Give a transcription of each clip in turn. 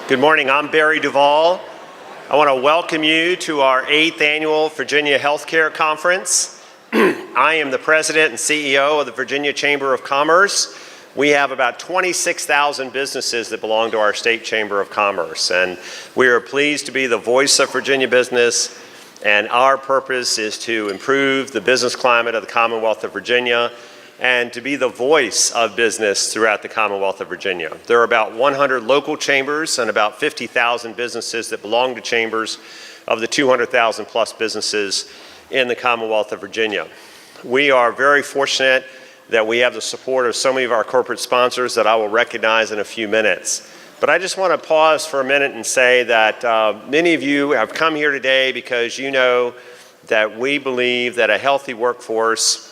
Good morning, I'm Barry Duvall. I want to welcome you to our 8th annual Virginia Healthcare Conference. I am the president and CEO of the Virginia Chamber of Commerce. We have about 26,000 businesses that belong to our state Chamber of Commerce, and we are pleased to be the voice of Virginia business, and our purpose is to improve the business climate of the Commonwealth of Virginia and to be the voice of business throughout the Commonwealth of Virginia. There are about 100 local chambers and about 50,000 businesses that belong to chambers of the 200,000 plus businesses in the Commonwealth of Virginia. We are very fortunate that we have the support of so many of our corporate sponsors that I will recognize in a few minutes. But I just want to pause for a minute and say that many of you have come here today because you know that we believe that a healthy workforce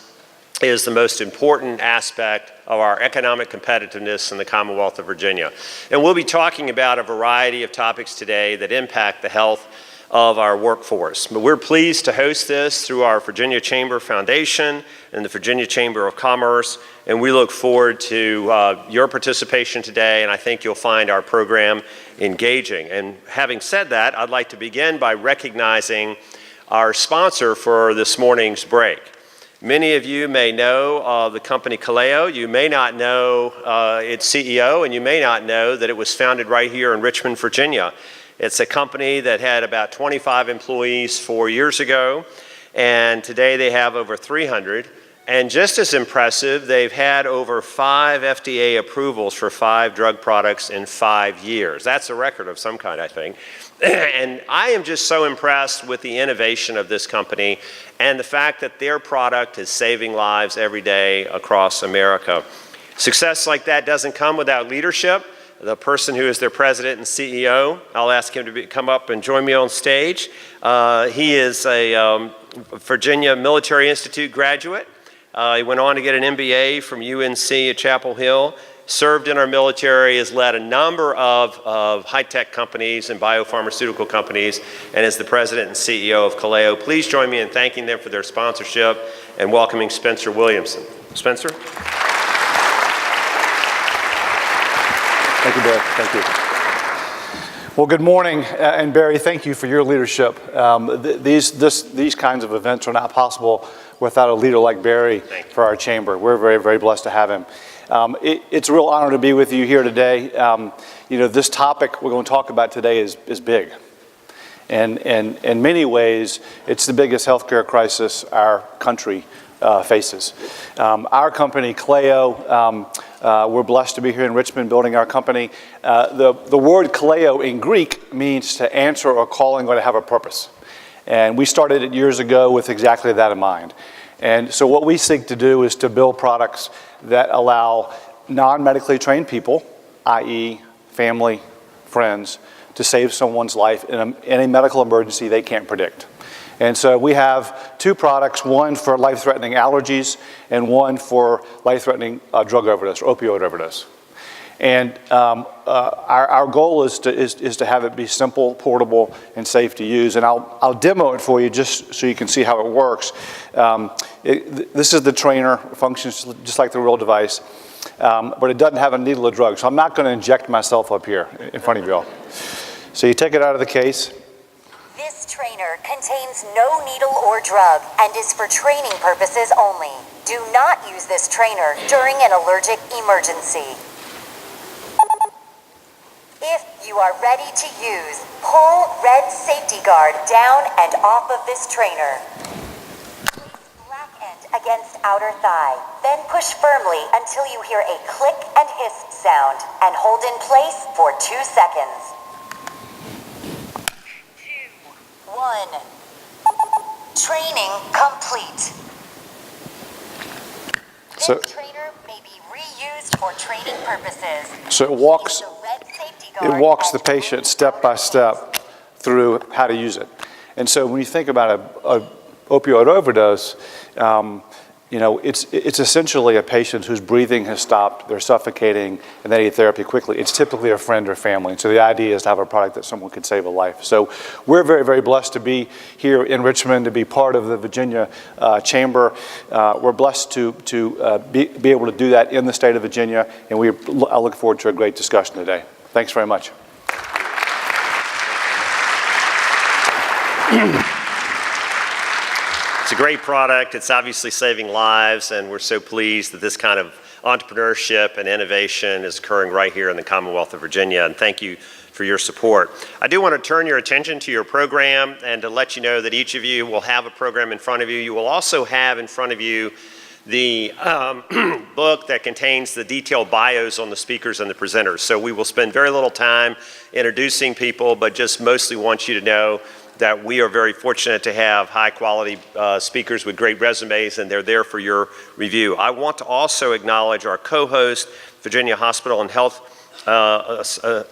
is the most important aspect of our economic competitiveness in the Commonwealth of Virginia. And we'll be talking about a variety of topics today that impact the health of our workforce. But we're pleased to host this through our Virginia Chamber Foundation and the Virginia Chamber of Commerce, and we look forward to your participation today, and I think you'll find our program engaging. And having said that, I'd like to begin by recognizing our sponsor for this morning's break. Many of you may know the company Kaleo. You may not know its CEO, and you may not know that it was founded right here in Richmond, Virginia. It's a company that had about 25 employees 4 years ago, and today they have over 300. And just as impressive, they've had over 5 FDA approvals for 5 drug products in 5 years. That's a record of some kind, I think. And I am just so impressed with the innovation of this company and the fact that their product is saving lives every day across America. Success like that doesn't come without leadership. The person who is their president and CEO, I'll ask him to come up and join me on stage. He is a Virginia Military Institute graduate. He went on to get an MBA from UNC at Chapel Hill, served in our military, has led a number of high-tech companies and biopharmaceutical companies, and is the president and CEO of Kaleo. Please join me in thanking them for their sponsorship and welcoming Spencer Williamson. Spencer? Thank you, Barry. Thank you. Well, good morning, and Barry, thank you for your leadership. These kinds of events are not possible without a leader like Barry for our chamber. We're very, very blessed to have him. It's a real honor to be with you here today. This topic we're going to talk about today is big. And in many ways, it's the biggest healthcare crisis our country faces. Our company, Kaleo, we're blessed to be here in Richmond building our company. The word Kaleo in Greek means to answer a calling or to have a purpose. And we started it years ago with exactly that in mind. And so what we seek to do is to build products that allow non-medically trained people, i.e. family, friends, to save someone's life in a medical emergency they can't predict. And so we have 2 products, one for life-threatening allergies and one for life-threatening drug overdose, or opioid overdose. And our goal is to have it be simple, portable, and safe to use. And I'll demo it for you just so you can see how it works. This is the trainer. It functions just like the real device, but it doesn't have a needle of drug. So I'm not going to inject myself up here in front of you all. So you take it out of the case. This trainer contains no needle or drug and is for training purposes only. Do not use this trainer during an allergic emergency. If you are ready to use, pull red safety guard down and off of this trainer. Place black end against outer thigh, then push firmly until you hear a click and hiss sound, and hold in place for 2 seconds. 2, 1. Training complete. This trainer may be reused for training purposes. So it walks the patient step by step through how to use it. And so when you think about a opioid overdose, it's essentially a patient whose breathing has stopped, they're suffocating, and they need therapy quickly. It's typically a friend or family. And so the idea is to have a product that someone can save a life. So we're very, very blessed to be here in Richmond, to be part of the Virginia Chamber. We're blessed to be able to do that in the state of Virginia, and I look forward to a great discussion today. Thanks very much. It's a great product. It's obviously saving lives, and we're so pleased that this kind of entrepreneurship and innovation is occurring right here in the Commonwealth of Virginia, and thank you for your support. I do want to turn your attention to your program and to let you know that each of you will have a program in front of you. You will also have in front of you the book that contains the detailed bios on the speakers and the presenters. So we will spend very little time introducing people, but just mostly want you to know that we are very fortunate to have high quality speakers with great resumes, and they're there for your review. I want to also acknowledge our co-host, Virginia Hospital and Health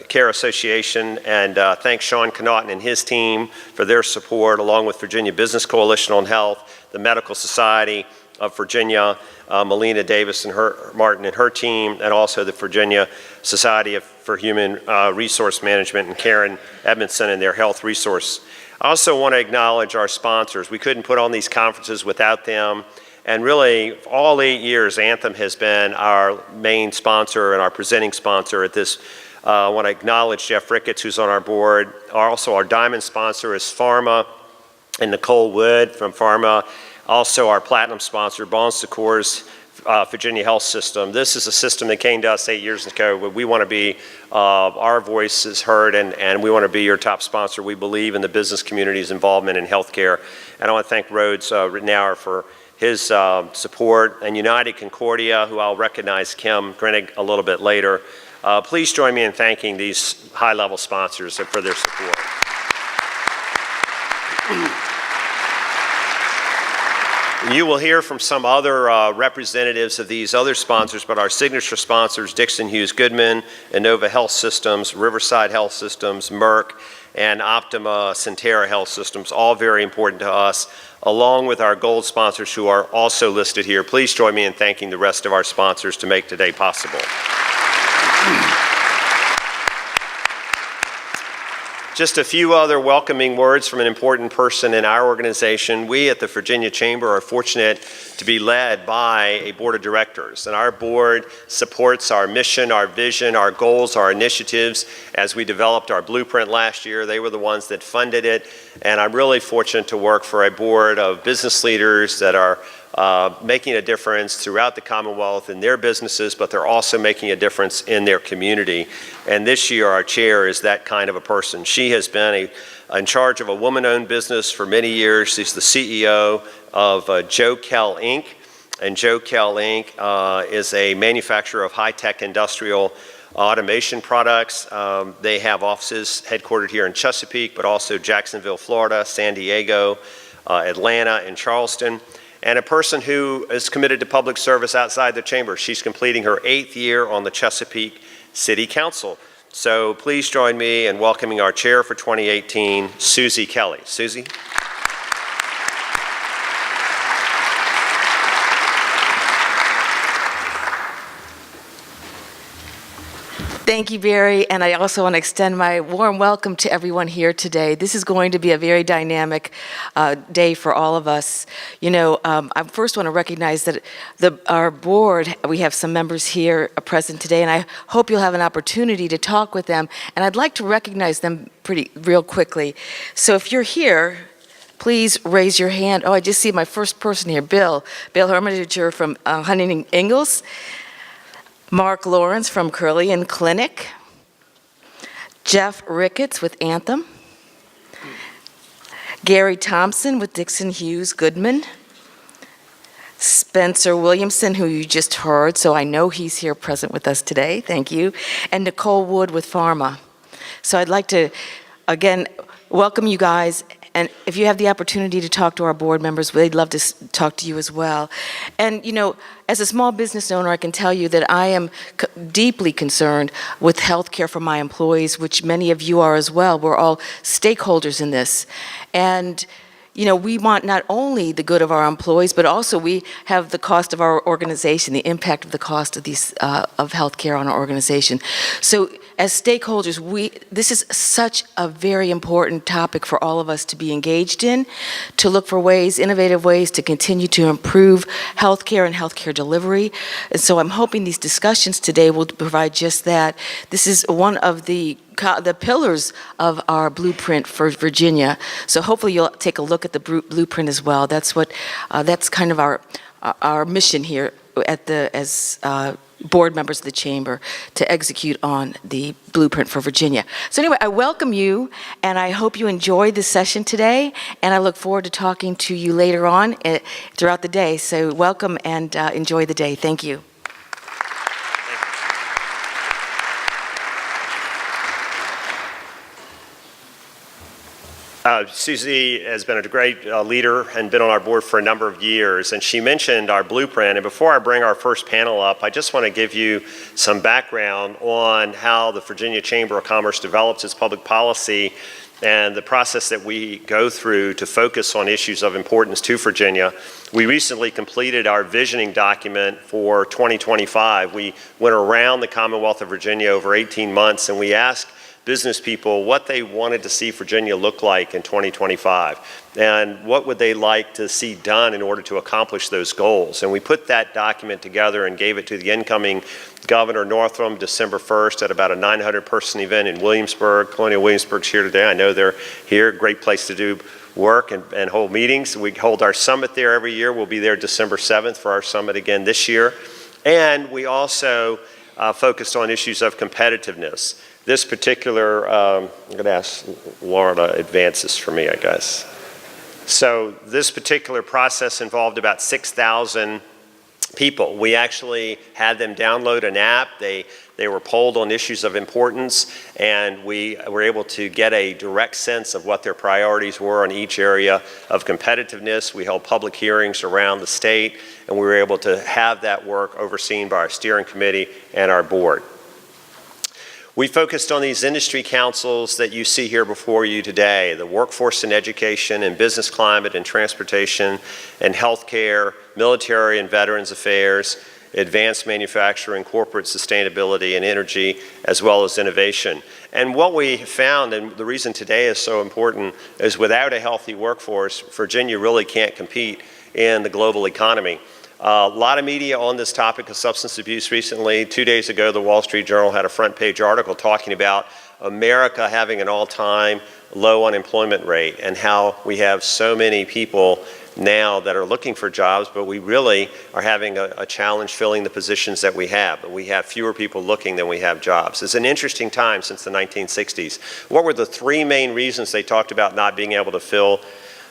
Care Association, and thank Sean Connaughton and his team for their support, along with Virginia Business Coalition on Health, the Medical Society of Virginia, Melina Davis and Martin and her team, and also the Virginia Society for Human Resource Management and Karen Edmondson and their health resource. I also want to acknowledge our sponsors. We couldn't put on these conferences without them. And really, all 8 years, Anthem has been our main sponsor and our presenting sponsor at this. I want to acknowledge Jeff Ricketts, who's on our board. Also, our diamond sponsor is Pharma, and Nicole Wood from Pharma. Also, our platinum sponsor, Bon Secours Virginia Health System. This is a system that came to us 8 years ago. We want to be, our voice is heard, and we want to be your top sponsor. We believe in the business community's involvement in healthcare. And I want to thank Rhodes Rittenauer for his support, and United Concordia, who I'll recognize Kim Grenig a little bit later. Please join me in thanking these high-level sponsors for their support. You will hear from some other representatives of these other sponsors, but our signature sponsors, Dixon Hughes Goodman, Inova Health Systems, Riverside Health Systems, Merck, and Optima Centera Health Systems, all very important to us, along with our gold sponsors who are also listed here. Please join me in thanking the rest of our sponsors to make today possible. Just a few other welcoming words from an important person in our organization. We at the Virginia Chamber are fortunate to be led by a board of directors, and our board supports our mission, our vision, our goals, our initiatives. As we developed our blueprint last year, they were the ones that funded it, and I'm really fortunate to work for a board of business leaders that are making a difference throughout the Commonwealth in their businesses, but they're also making a difference in their community. And this year, our chair is that kind of a person. She has been in charge of a woman-owned business for many years. She's the CEO of Joe Kell Inc. And Joe Kell Inc. Is a manufacturer of high-tech industrial automation products. They have offices headquartered here in Chesapeake, but also Jacksonville, Florida, San Diego, Atlanta, and Charleston. And a person who is committed to public service outside the chamber. She's completing her 8th year on the Chesapeake City Council. So please join me in welcoming our chair for 2018, Susie Kelly. Susie. Thank you, Barry, and I also want to extend my warm welcome to everyone here today. This is going to be a very dynamic day for all of us. You know, I first want to recognize that our board, we have some members here present today, and I hope you'll have an opportunity to talk with them, and I'd like to recognize them real quickly. So if you're here, please raise your hand. Oh, I just see my first person here, Bill Hermitage from Huntington Ingalls. Mark Lawrence from Curley and Clinic, Jeff Ricketts with Anthem, Gary Thompson with Dixon Hughes Goodman, Spencer Williamson, who you just heard, so I know he's here present with us today, thank you, and Nicole Wood with Pharma. So I'd like to, again, welcome you guys, and if you have the opportunity to talk to our board members, we'd love to talk to you as well. And you know, as a small business owner, I can tell you that I am deeply concerned with health care for my employees, which many of you are as well. We're all stakeholders in this. And you know, we want not only the good of our employees, but also we have the cost of our organization, the impact of the cost of these of healthcare on our organization. So as stakeholders, this is such a very important topic for all of us to be engaged in, to look for ways, innovative ways to continue to improve healthcare and healthcare delivery. And so I'm hoping these discussions today will provide just that. This is one of the the pillars of our blueprint for Virginia. So hopefully you'll take a look at the blueprint as well. That's kind of our mission here as board members of the chamber, to execute on the blueprint for Virginia. So anyway, I welcome you, and I hope you enjoy this session today, and I look forward to talking to you later on throughout the day. So welcome and enjoy the day. Thank you. Susie has been a great leader and been on our board for a number of years, and she mentioned our blueprint. And before I bring our first panel up, I just want to give you some background on how the Virginia Chamber of Commerce develops its public policy and the process that we go through to focus on issues of importance to Virginia. We recently completed our visioning document for 2025. We went around the Commonwealth of Virginia over 18 months, and we asked business people what they wanted to see Virginia look like in 2025 and what would they like to see done in order to accomplish those goals. And we put that document together and gave it to the incoming Governor Northam December 1st at about a 900-person event in Williamsburg. Colonial Williamsburg's here today. I know they're here. Great place to do work and hold meetings. We hold our summit there every year. We'll be there December 7th for our summit again this year. And we also focused on issues of competitiveness. This particular, I'm going to ask Laura to advance this for me, I guess. So this particular process involved about 6,000 people. We actually had them download an app. They were polled on issues of importance, and we were able to get a direct sense of what their priorities were on each area of competitiveness. We held public hearings around the state, and we were able to have that work overseen by our steering committee and our board. We focused on these industry councils that you see here before you today, the workforce and education and business climate and transportation and healthcare, military and veterans affairs, advanced manufacturing, corporate sustainability and energy, as well as innovation. And what we found, and the reason today is so important, is without a healthy workforce, Virginia really can't compete in the global economy. A lot of media on this topic of substance abuse recently. 2 days ago, the Wall Street Journal had a front page article talking about America having an all-time low unemployment rate and how we have so many people now that are looking for jobs, but we really are having a challenge filling the positions that we have. We have fewer people looking than we have jobs. It's an interesting time since the 1960s. What were the three main reasons they talked about not being able to fill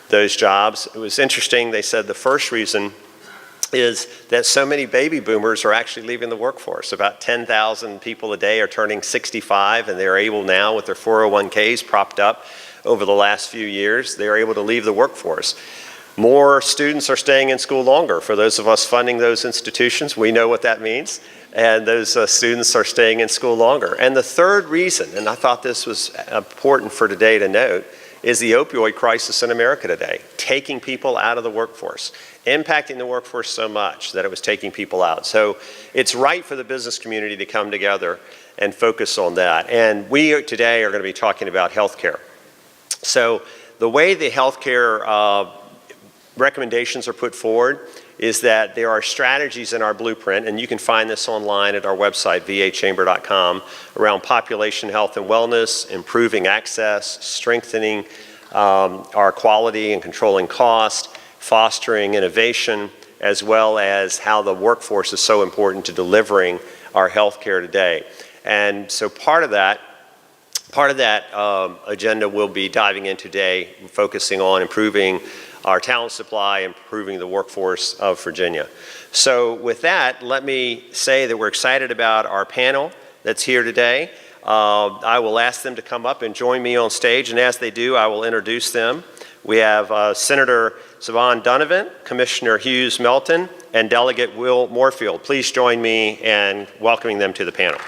those jobs? It was interesting. They said the first reason is that so many baby boomers are actually leaving the workforce. About 10,000 people a day are turning 65, and they're able now, with their 401ks propped up over the last few years, they're able to leave the workforce. More students are staying in school longer. For those of us funding those institutions, we know what that means. And those students are staying in school longer. And the third reason, and I thought this was important for today to note, is the opioid crisis in America today, taking people out of the workforce, impacting the workforce so much that it was taking people out. So it's right for the business community to come together and focus on that. And we today are going to be talking about healthcare. So the way the healthcare recommendations are put forward is that there are strategies in our blueprint, and you can find this online at our website, vachamber.com, around population health and wellness, improving access, strengthening our quality and controlling cost, fostering innovation, as well as how the workforce is so important to delivering our health care today. And so part of that agenda we'll be diving in today, focusing on improving our talent supply, improving the workforce of Virginia. So with that, let me say that we're excited about our panel that's here today. I will ask them to come up and join me on stage, and as they do, I will introduce them. We have Senator Siobhan Donovan, Commissioner Hughes Melton, and Delegate Will Moorfield. Please join me in welcoming them to the panel.